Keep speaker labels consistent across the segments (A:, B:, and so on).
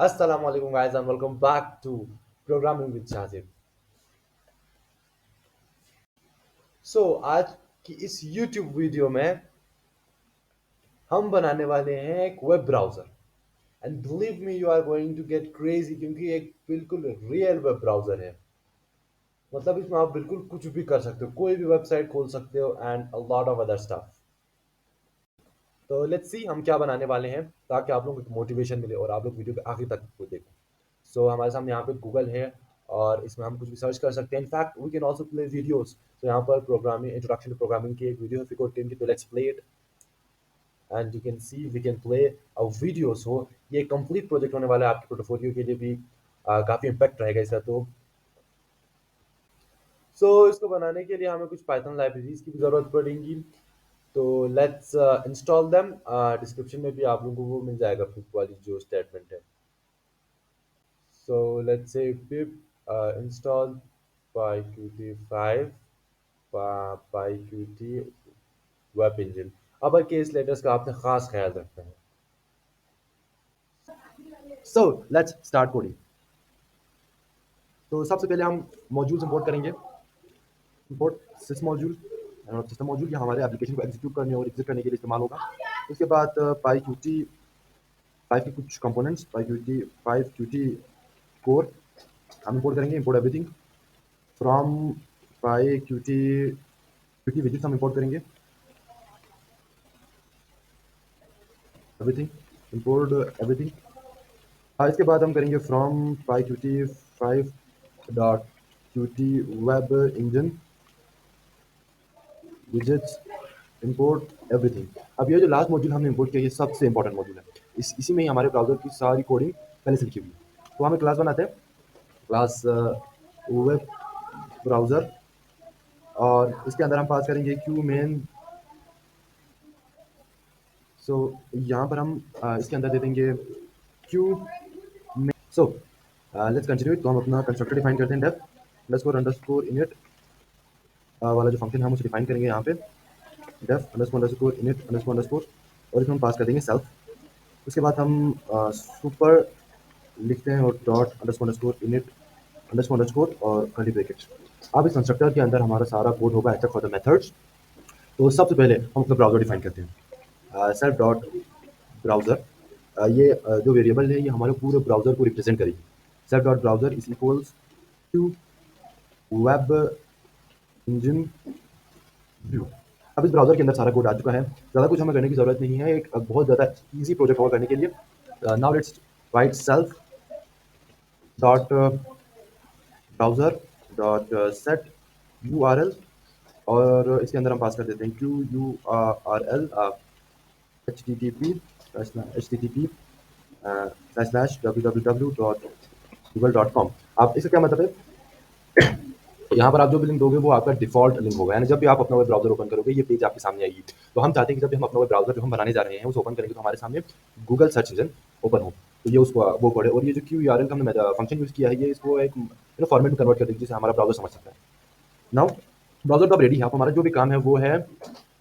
A: Assalamu alaikum guys and welcome back to Programming with Shazib. आज की इस YouTube video में हम बनाने वाले हैं एक web browser and believe me you are going to get crazy क्योंकि एक बिल्कुल रियल वेब ब्राउजर है। मतलब इसमें आप बिल्कुल कुछ भी कर सकते हो, कोई भी वेबसाइट खोल सकते हो and a lot of other stuff. तो लेट्स सी हम क्या बनाने वाले हैं ताकि आप लोगों को मोटिवेशन मिले और आप लोग वीडियो के आखिर तक को देखो। हमारे सामने यहाँ पे गूगल है और इसमें हम कुछ भी सर्च कर सकते हैं। In fact we can also play videos. यहाँ पर प्रोग्रामिंग इंट्रोडक्शन टू प्रोग्रामिंग की एक वीडियो है, फिर 10 की, तो let's play it and you can see we can play a video. ये कंप्लीट प्रोजेक्ट होने वाला है, आपके पोर्टफोलियो के लिए भी काफ़ी इम्पैक्ट रहेगा इसका। इसको बनाने के लिए हमें कुछ पाइथन लाइब्रेरीज की भी ज़रूरत पड़ेगी। तो लेट्स इंस्टॉल देम। डिस्क्रिप्शन में भी आप लोगों को वो मिल जाएगा पिप वाली जो स्टेटमेंट है। Let's say pip install pyqt5 pyqt web engine। Upper case letters का आपने खास ख्याल रखना है। Let's start coding. तो सबसे पहले हम मॉड्यूल्स इंपोर्ट करेंगे। इंपोर्ट सिस मॉड्यूल, सिस्टम मॉड्यूल, या हमारे एप्लीकेशन को एग्जीक्यूट करने और एग्जिट करने के लिए इस्तेमाल होगा। उसके बाद पाईक्यूटी 5 के कुछ कंपोनेंट्स, पाईक्यूटी 5 क्यूटी कोर हम इंपोर्ट करेंगे। Import everything from PyQt Qt widgets हम इंपोर्ट करेंगे। Everything, import everything. इसके बाद हम करेंगे फ्रॉम PyQt 5 dot Qt web engine widgets import everything. अब ये जो लास्ट मॉड्यूल हमने इंपोर्ट किया, ये सबसे इंपॉर्टेंट मॉड्यूल है। इसी में ही हमारे ब्राउजर की सारी कोडिंग पहले से लिखी हुई है। तो हमें क्लास बनाते हैं, क्लास वेब ब्राउजर, और इसके अंदर हम पास करेंगे क्यू मेन। यहाँ पर हम इसके अंदर दे देंगे क्यू मेन। Let's continue. तो हम अपना कंस्ट्रक्टर डिफाइन करते हैं, डेफ अंडरस्कोर अंडरस्कोर इनिट वाला जो फंक्शन है हम उसे डिफाइन करेंगे यहाँ पे, डेफ अंडरस्कोर इनिट अंडरस्कोर, और इसमें हम पास कर देंगे सेल्फ। उसके बाद हम सुपर लिखते हैं और डॉट अंडरस्कोर इनिट अंडरस्कोर और कर्ली ब्रैकेट। अब इस कंस्ट्रक्टर के अंदर हमारा सारा कोड होगा एक्सेप्ट फॉर द मेथड्स। तो सबसे पहले हम अपना ब्राउजर डिफाइन करते हैं, सेल्फ डॉट ब्राउजर। ये जो वेरिएबल है ये हमारे पूरे ब्राउजर को रिप्रेजेंट करेगी। Self dot browser is equals to web engine view. अब इस ब्राउजर के अंदर सारा कोड आ चुका है, ज़्यादा कुछ हमें करने की ज़रूरत नहीं है। एक बहुत ज़्यादा ईजी प्रोजेक्ट होगा करने के लिए। Now let's write self dot browser dot set URL, और इसके अंदर हम पास कर देते हैं QURL http://www.google.com। अब इसका क्या मतलब है, यहाँ पर आप जो भी लिंक दोगे वो आपका डिफॉल्ट लिंक होगा, यानी जब भी आप अपना वेब ब्राउजर ओपन करोगे ये पेज आपके सामने आएगी। तो हम चाहते हैं कि जब भी हम अपना वेब ब्राउजर जो हम बनाने जा रहे हैं उसे ओपन करेंगे तो हमारे सामने गूगल सर्च इंजन ओपन हो, तो ये उसको वो पढ़े। और ये जो QURL का हमने फंक्शन यूज़ किया है, ये इसको एक फॉर्मेट में कन्वर्ट कर देगी जिसे हमारा ब्राउजर समझ सकता है। नाउ ब्राउजर तो अब रेडी है। आप हमारा जो भी काम है वो है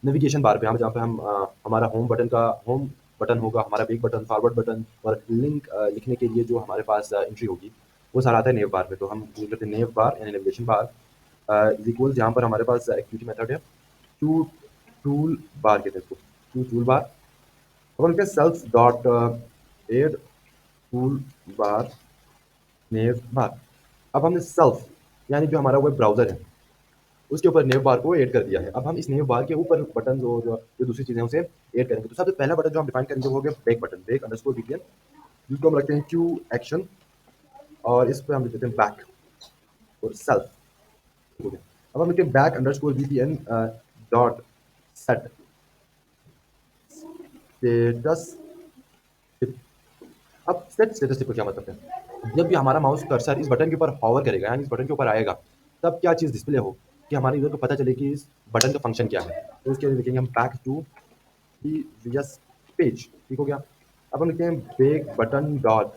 A: नेविगेशन बार पे, हम जहाँ पे हम हमारा होम बटन होगा, हमारा बैक बटन, फॉरवर्ड बटन, और लिंक लिखने के लिए जो हमारे पास एंट्री होगी वो सारा आता है नेव बार पे। तो हम यूज करते हैं नेव बार यानी नेविगेशन बार इज इक्वल, जहाँ पर हमारे पास एक्टिविटी मेथड है टू टूल बार कहते हैं इसको, टू टूल बार। अब हम self dot add tool bar nav bar. अब हमने सेल्फ यानी जो हमारा वेब ब्राउजर है उसके ऊपर नेव बार को ऐड कर दिया है। अब हम इस नेव बार के ऊपर बटन और जो दूसरी चीज़ें उसे ऐड करेंगे। तो सबसे पहला बटन जो हम डिफाइन करेंगे वो हो गया back button, back underscore BTN, जिसको हम रखते हैं क्यू एक्शन, और इस पर हम लिखते हैं बैक और सेल्फ हो गया। अब हम लिखते हैं back underscore BTN dot set status tip. अब सेट स्टेटस टिप का क्या मतलब है, जब भी हमारा माउस कर्सर इस बटन के ऊपर हॉवर करेगा यानी इस बटन के ऊपर आएगा तब क्या चीज़ डिस्प्ले हो कि हमारे यूजर को पता चले कि इस बटन का फंक्शन क्या है। तो उसके लिए लिखेंगे हम बैक टू प्रीवियस पेज, ठीक हो गया। अब हम लिखते हैं back button dot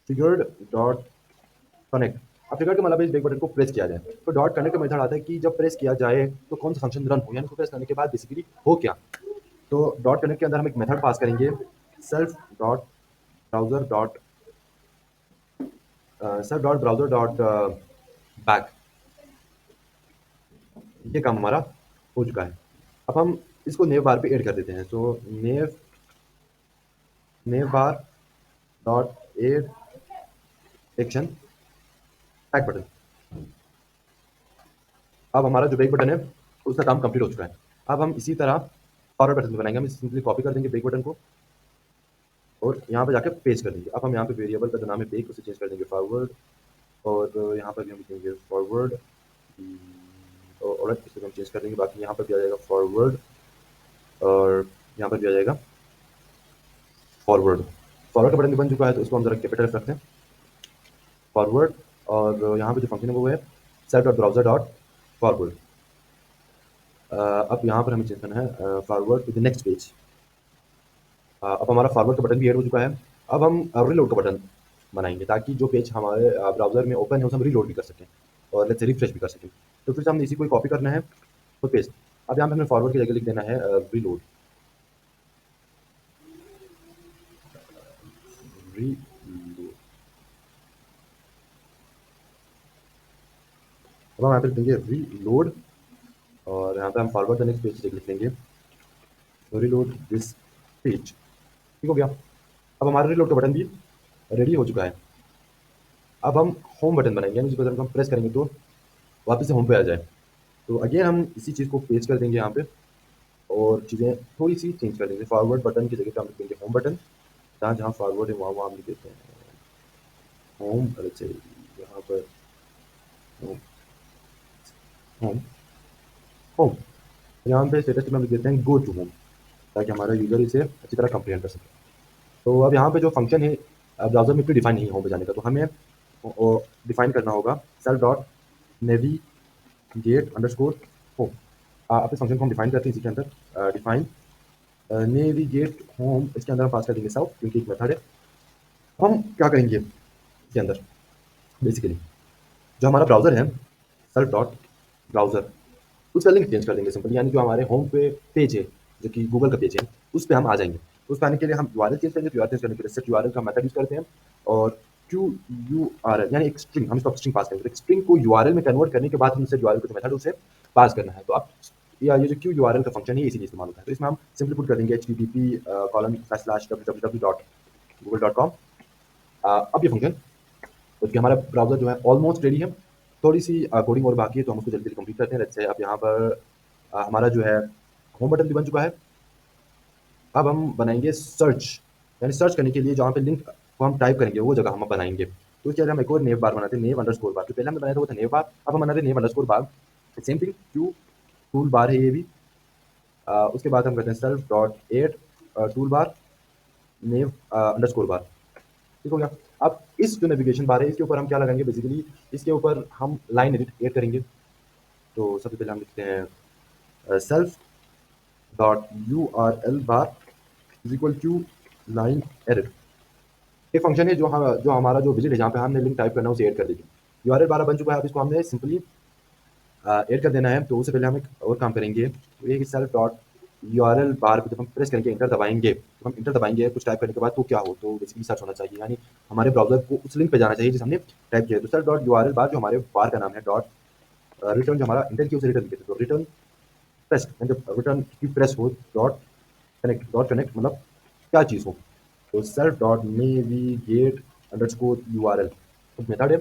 A: triggered dot connect. अब ट्रिगर का मतलब है इस बैक बटन को प्रेस किया जाए। तो डॉट कनेक्ट का मेथड आता है कि जब प्रेस किया जाए तो कौन सा फंक्शन रन हो, यानी उसको प्रेस करने के बाद बेसिकली हो क्या। तो डॉट कनेक्ट के अंदर हम एक मेथड पास करेंगे self dot browser dot sir dot browser dot back, ये काम हमारा हो चुका है। अब हम इसको नेव बार पे ऐड कर देते हैं। तो nav nav bar dot add action back button. अब हमारा जो बैक बटन है उसका काम कंप्लीट हो चुका है। अब हम इसी तरह फॉरवर्ड बटन भी बनाएंगे। हम सिंपली कॉपी कर देंगे बैक बटन को और यहाँ पे जाकर पेस्ट कर देंगे। अब हम यहाँ पे वेरिएबल का जो नाम है बैक उसे चेंज कर देंगे फॉरवर्ड, और यहाँ पर भी हम लिखेंगे फॉरवर्ड, और इसे हम चेंज कर देंगे। बाकी यहाँ पर भी आ जाएगा फॉरवर्ड और यहाँ पर भी आ जाएगा फॉरवर्ड। फॉरवर्ड का बटन भी बन चुका है, तो इसको हम जरा कैपिटल रखते हैं फॉरवर्ड, और यहाँ पे जो फंक्शन है वो है set dot browser dot forward. अब यहाँ पर हमें चेंज करना है forward to the next page. अब हमारा फॉरवर्ड का बटन भी ऐड हो चुका है। अब हम रीलोड का बटन बनाएंगे ताकि जो पेज हमारे ब्राउजर में ओपन है उसे हम रीलोड भी कर सकें और लेट्स से रिफ्रेश भी कर सकें। तो फिर से हमने इसी को कॉपी करना है और पेस्ट। अब यहाँ पे हमें फॉरवर्ड की जगह लिख देना है रीलोड। रीलोड। अब हम यहाँ पे लिख देंगे रीलोड, और यहाँ पे हम फॉरवर्ड द नेक्स्ट पेज की जगह लिख देंगे रीलोड दिस पेज। ठीक हो गया। अब हमारा रीलोड का बटन भी रेडी हो चुका है। अब हम होम बटन बनाएंगे, यानी जिस बटन को हम प्रेस करेंगे तो वापस से होम पे आ जाए। तो अगेन हम इसी चीज़ को पेस्ट कर देंगे यहाँ पे और चीज़ें थोड़ी सी चेंज कर देंगे। फॉरवर्ड बटन की जगह पे हम लिख देंगे होम बटन, जहाँ जहाँ फॉरवर्ड है वहाँ वहाँ हम लिख देते हैं होम। अच्छे यहाँ पर होम होम होम, यहाँ पे स्टेटस में हम लिख देते हैं गो टू होम, ताकि हमारा यूजर इसे अच्छी तरह कंप्लीट कर सके। तो अब यहाँ पे जो फंक्शन है ब्राउजर में प्री डिफाइन नहीं है होम पे जाने का, तो हमें डिफाइन करना होगा self dot navigate underscore home. आप इस फंक्शन को हम डिफाइन करते हैं इसी के अंदर डिफाइन नेविगेट होम, इसके अंदर हम पास कर देंगे सेल्फ, क्योंकि एक मेथड है। हम क्या करेंगे इसके अंदर, बेसिकली जो हमारा ब्राउजर है सेल्फ डॉट ब्राउजर, उसका लिंक चेंज कर देंगे सिंपल, यानी जो हमारे होम पे पेज है जो कि गूगल का पेज है उस पर हम आ जाएंगे। उस पर आने के लिए हम यूआरएल चेंज करेंगे। यूआरएल चेंज करने के लिए सेट यूआरएल का मेथड यूज करते हैं और क्यू यूआरएल यानी एक स्ट्रिंग, हम इसको स्ट्रिंग पास करेंगे। तो एक स्ट्रिंग को यूआरएल में कन्वर्ट करने के बाद हम सेट यूआरएल को जो मेथड उसे पास करना है। तो अब या ये जो क्यू यूआरएल का फंक्शन है इसीलिए इस्तेमाल होता है। तो इसमें हम सिंपली पुट कर देंगे http://www.google.com। अब ये फंक्शन, क्योंकि हमारा ब्राउजर जो है ऑलमोस्ट रेडी है, थोड़ी सी कोडिंग और बाकी है, तो हम उसको जल्दी जल्दी कंप्लीट करते हैं। जैसे अब यहाँ पर हमारा जो है होम बटन भी बन चुका है। अब हम बनाएंगे सर्च, यानी सर्च करने के लिए जहाँ पे लिंक को हम टाइप करेंगे वो जगह हम बनाएंगे। तो इसके लिए हम एक और नेव बार बनाते हैं, नेव अंडरस्कोर बार। तो पहले हमने बनाया था वो था नेव बार, अब हम बनाते हैं nav underscore bar. Same thing Q tool bar है ये भी। उसके बाद हम करते हैं self dot add tool bar nav underscore bar. ठीक हो गया। अब इस जो नेविगेशन बार है इसके ऊपर हम क्या लगाएंगे, बेसिकली इसके ऊपर हम लाइन एडिट ऐड करेंगे। तो सबसे पहले हम लिखते हैं self dot U R L bar is equal to line edit. एक फंक्शन है जो हमारा जो विजिट है जहाँ पे हमने लिंक टाइप करना है उसे ऐड कर देगी। यूआरएल बार बन चुका है, अब इसको हमने सिंपली ऐड कर देना है। तो उससे पहले हम एक और काम करेंगे, तो ये सेल्फ डॉट यूआरएल बार पे जब हम प्रेस करेंगे इंटर दबाएंगे, तो हम इंटर दबाएंगे कुछ टाइप करने के बाद तो क्या हो, तो बेसिकली सर्च होना चाहिए, यानी हमारे ब्राउजर को उस लिंक पे जाना चाहिए जिसे हमने टाइप किया है। तो सेल्फ डॉट यूआरएल बार जो हमारे बार का नाम है डॉट रिटर्न, जो हमारा इंटर की उसे रिटर्न लिखते हैं। तो रिटर्न प्रेस, जब रिटर्न की प्रेस हो डॉट कनेक्ट मतलब क्या चीज़ हो, तो self dot navigate underscore URL तो मेथड है,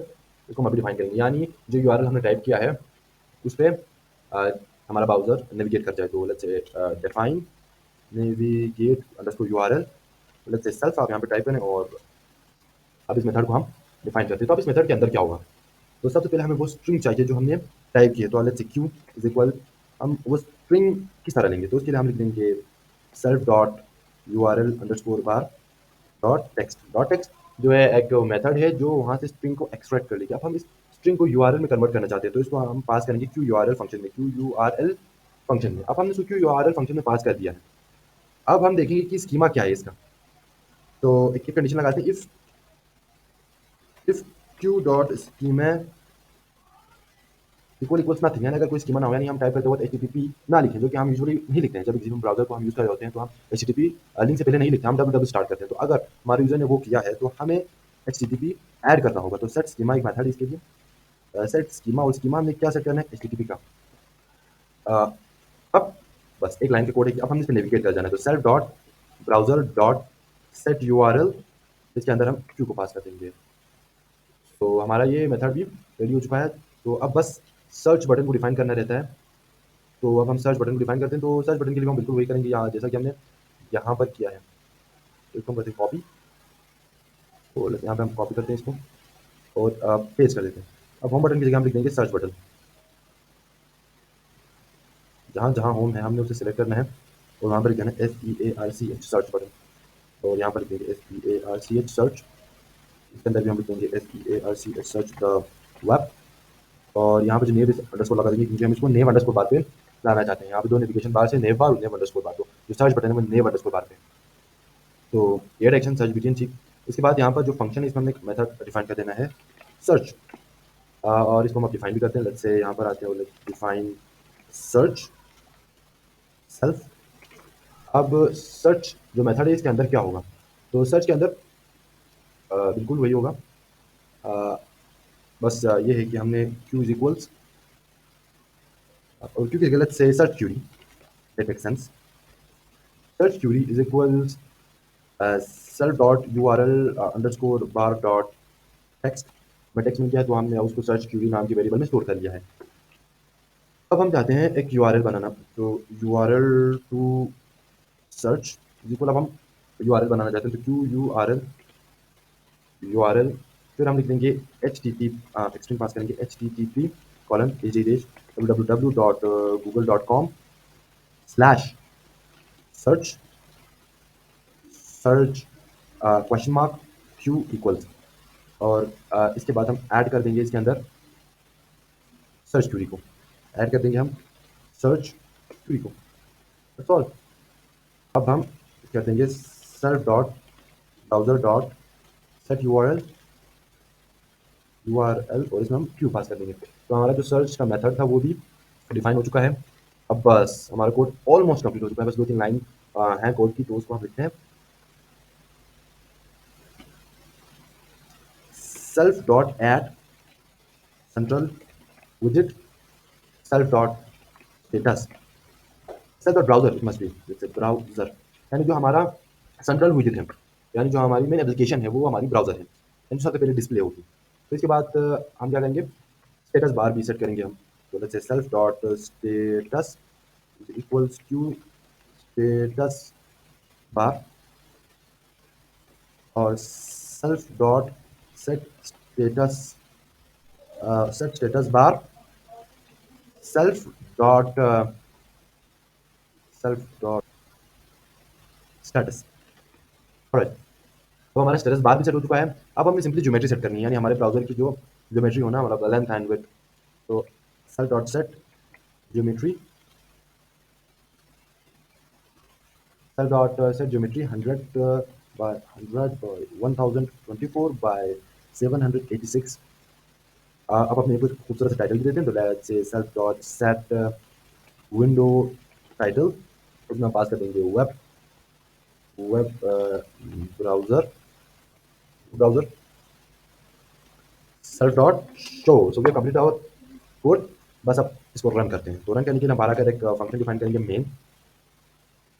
A: इसको हम अभी डिफाइन करेंगे, यानी जो यूआरएल हमने टाइप किया है उस पर हमारा ब्राउजर नेविगेट कर जाए। तो लेट्स से define navigate underscore URL, let's say self आप यहाँ पे टाइप करें और अब इस मेथड को हम डिफाइन करते हैं। तो अब इस मेथड के अंदर क्या होगा, तो सबसे पहले हमें वो स्ट्रिंग चाहिए जो हमने टाइप की है। तो लेट्स से क्यू इज इक्वल, हम वो स्ट्रिंग किस तरह लेंगे, तो उसके लिए हम लिख देंगे self dot URL underscore bar dot text. Dot text जो है एक मेथड है जो वहाँ से स्ट्रिंग को एक्सट्रैक्ट कर लेगी। अब हम इस स्ट्रिंग को यूआरएल में कन्वर्ट करना चाहते हैं, तो इसको हम पास करेंगे क्यू यूआरएल फंक्शन में, क्यू यूआरएल फंक्शन में। अब हमने इसको क्यू यूआरएल फंक्शन में पास कर दिया है। अब हम देखेंगे कि स्कीमा क्या है इसका। तो एक कंडीशन लगाते हैं, if Q dot schema equals nothing, यानी अगर कोई स्कीमा ना हो, यानी हम टाइप करते वक्त एचटीटीपी ना लिखें, जो कि हम यूजुअली नहीं लिखते हैं। जब किसी भी ब्राउज़र को हम यूज़ कर रहे होते हैं तो हम एचटीटीपी लिंक से पहले नहीं लिखते, हम www स्टार्ट करते हैं। तो अगर हमारे यूज़र ने वो किया है तो हमें एचटीटीपी ऐड करना होगा। तो सेट स्कीमा एक मेथड है इसके लिए। सेट स्कीमा, और स्कीमा में क्या सेट करना है? एचटीटीपी का। अ, अब बस एक लाइन का कोड है कि अब हमने इस पे नेविगेट कर जाना है। तो self dot browser dot set URL, इसके अंदर हम क्यू को पास कर देंगे। तो हमारा ये मेथड भी रेडी हो चुका है। तो अब बस सर्च बटन को डिफाइन करना रहता है। तो अब हम सर्च बटन को डिफाइन करते हैं। तो सर्च बटन के लिए हम बिल्कुल वही करेंगे यहाँ, जैसा कि हमने यहाँ पर किया है। तो इसको हम करते हैं कॉपी, और यहाँ पे हम कॉपी करते हैं इसको और पेस्ट कर देते हैं। अब होम बटन की जगह हम लिख देंगे सर्च बटन। जहाँ जहाँ होम है हमने उसे सिलेक्ट करना है और वहाँ पर लिखना है SEARCH सर्च बटन, और यहाँ पर लिख देंगे SEARCH सर्च। इसके अंदर भी हम लिख देंगे SEARCH सर्च द वेब, और यहाँ पे जो नेव अंडरस्कोर लगा देंगे क्योंकि हम इसको नेव अंडरस्कोर बार पे लाना चाहते हैं। यहाँ पे दो नेविगेशन बार से नेव बार और नेव अंडरस्कोर बार, तो जो सर्च बटन है वो नेव अंडरस्कोर बार पे। तो एड एक्शन सर्च बिटवीन ठीक। इसके बाद यहाँ पर जो फंक्शन है इसमें हमने एक मेथड डिफाइन कर देना है सर्च, और इसको हम डिफाइन भी करते हैं। लेट्स से यहाँ पर आते हैं, डिफाइन सर्च सेल्फ। अब सर्च जो मेथड है इसके अंदर क्या होगा? तो सर्च के अंदर बिल्कुल वही होगा। अ, बस ये है कि हमने क्यू इज इक्वल्स, और क्यू की गलत से search query, that make sense. Search query is equals self dot URL underscore bar dot text. में टेक्स्ट में क्या है, तो हमने उसको सर्च क्यूरी नाम के वेरिएबल में स्टोर कर लिया है। अब हम चाहते हैं एक यूआरएल बनाना। तो URL to search is equal, अब हम यूआरएल बनाना चाहते हैं तो क्यू यूआरएल, फिर हम लिख देंगे H T T, string pass करेंगे http colon www.google.com slash search search question mark Q equals, और इसके बाद हम ऐड कर देंगे इसके अंदर सर्च क्यूरी को, ऐड कर देंगे हम सर्च क्यूरी को। That's all. अब हम कर देंगे self dot browser dot set URL, और इसमें हम क्यू पास कर देंगे। तो हमारा जो सर्च का मेथड था वो भी डिफाइन हो चुका है। अब बस हमारा कोड ऑलमोस्ट कंप्लीट हो चुका है, बस 2-3 लाइन है कोड की, तो उसको हम लिखते हैं self dot at central visit self dot status self dot browser, it must be browser, यानी जो हमारा सेंट्रल विजिट है, यानी जो हमारी मेन एप्लीकेशन है वो हमारी ब्राउजर है, यानी सबसे पहले डिस्प्ले होगी। तो इसके बाद हम क्या करेंगे, स्टेटस बार भी सेट करेंगे हम। तो let's say self dot status equals to status bar, और self dot set status bar self dot status. Alright, तो हमारा स्टेटस बार भी सेट हो चुका है। अब हमें सिंपली ज्योमेट्री सेट करनी है, यानी हमारे ब्राउजर की जो ज्योमेट्री होना, मतलब लेंथ एंड विड्थ। तो self dot set geometry, self dot set geometry 100 by 100 by 1024 by 786। अब अपने कुछ खूबसूरत टाइटल भी देते हैं। तो let's say self dot set window title, उसमें पास कर देंगे web web browser browser self dot show. So we complete our code. बस अब इसको रन करते हैं। तो रन करने के लिए हम बारह का एक फंक्शन डिफाइन करेंगे मेन,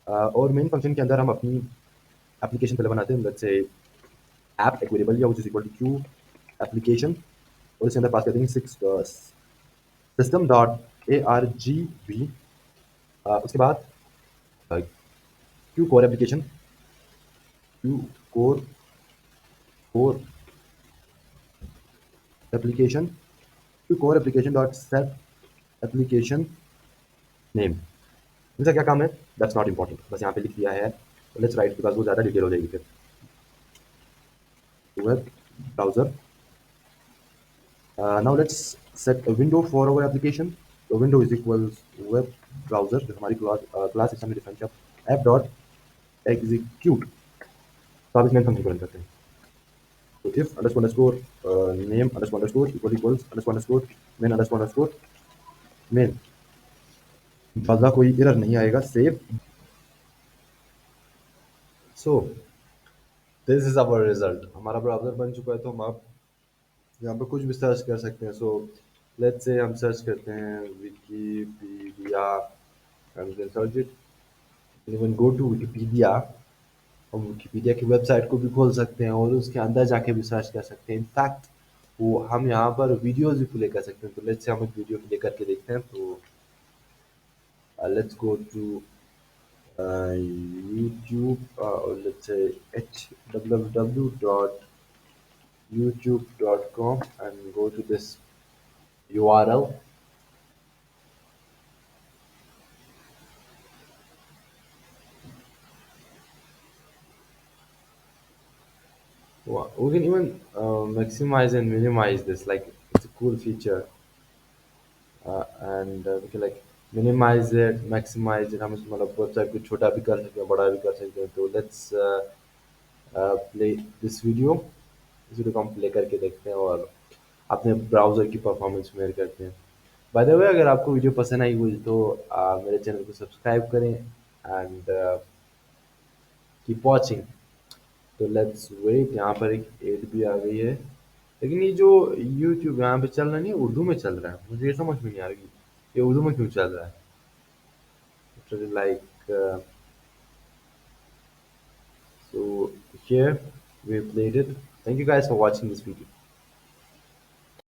A: और मेन फंक्शन के अंदर हम अपनी एप्लीकेशन पहले बनाते हैं। लेट्स से ऐप एक वेरिएबल लिया which is equal to Q application, और इसके अंदर पास कर देंगे 6 सिस्टम डॉट ARGB। उसके बाद Q core application Q core core application Q core application dot set application name. इनका क्या काम है, दैट्स नॉट इंपॉर्टेंट, बस यहाँ पे लिख दिया है। लेट्स राइट, बिकॉज वो ज़्यादा डिटेल हो जाएगी फिर। Web browser, now let's set a window for our application. तो window is equals web browser, जो हमारी क्लास सिस्टम में डिफाइन किया ऐप डॉट एग्जीक्यूट। तो आप इस मेन फंक्शन को रन करते हैं। तो if underscore underscore name underscore underscore equal equals underscore underscore main underscore underscore main ज़्यादा कोई एरर नहीं आएगा, save. So this is our result, हमारा ब्राउज़र बन चुका है। तो हम आप यहाँ पे कुछ भी सर्च कर सकते हैं। सो लेट्स से हम सर्च करते हैं Wikipedia, and we can search it. Even go to Wikipedia, हम विकिपीडिया की वेबसाइट को भी खोल सकते हैं और उसके अंदर जाके भी सर्च कर सकते हैं। इनफैक्ट वो हम यहाँ पर वीडियोस भी प्ले कर सकते हैं। तो लेट्स से हम एक वीडियो प्ले करके देखते हैं। तो let's go to YouTube, or let's say www.youtube.com, and go to this URL. We can even maximize and minimize this. Like it's a cool feature, and we can like minimize it, maximize it. हम इसमें मतलब website को छोटा भी कर सकते हैं, बड़ा भी कर सकते हैं। तो लेट्स प्ले दिस वीडियो। इस वीडियो को हम प्ले करके देखते हैं और अपने ब्राउज़र की परफॉर्मेंस मेयर करते हैं। बाय द वे, अगर आपको वीडियो पसंद आई हुई तो मेरे चैनल को सब्सक्राइब करें एंड कीप वॉचिंग। तो लेट्स वेट, यहाँ पर एक एड भी आ गई है। लेकिन ये जो यूट्यूब यहाँ पे चल रहा नहीं, उर्दू में चल रहा है। मुझे ये समझ में नहीं आ रही ये उर्दू में क्यों चल रहा है। Like so here we played it. Thank you guys for watching this video.